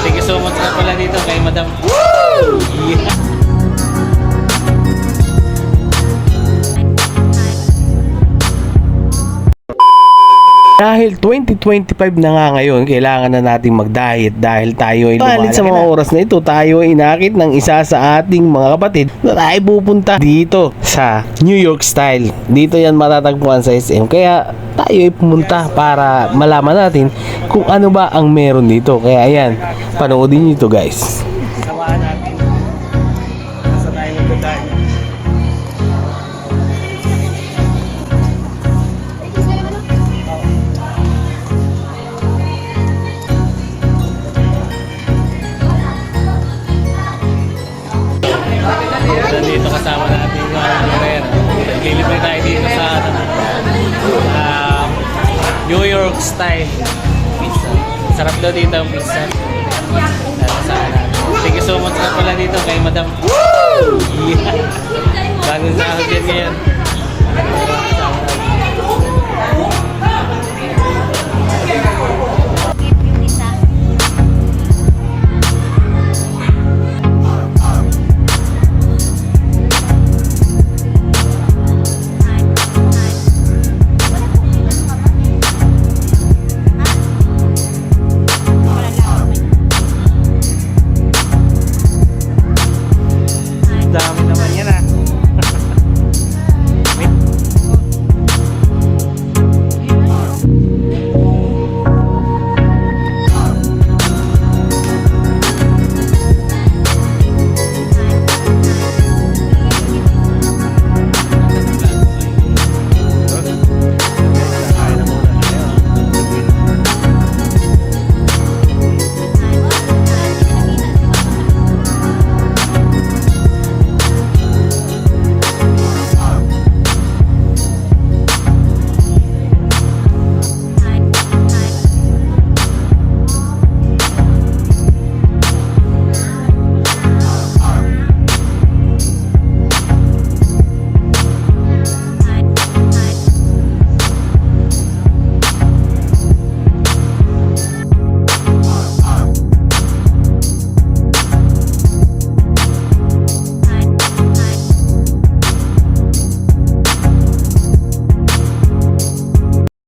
Thank you so much nga pala dito kay Madam. Yeah. Dahil 2025 na nga ngayon, kailangan na nating mag-diet dahil tayo ay lumalaki sa mga oras na ito. Tayo ay inakit ng isa sa ating mga kapatid na tayo pupunta dito sa New York Style. Dito yan matatagpuan sa SM. Kaya tayo ay pumunta para malaman natin kung ano ba ang meron dito. Kaya ayan, panoodin nyo ito guys. Samahan natin. Nasa tayo mag-diet. Dito kasama natin yung Herrera. Naglilipay tayo dito sa New York Style pizza. Sarap daw dito ang pizza. Thank you so much nga pala dito kay Madam. Yeah. Bagong sahod yan ngayon.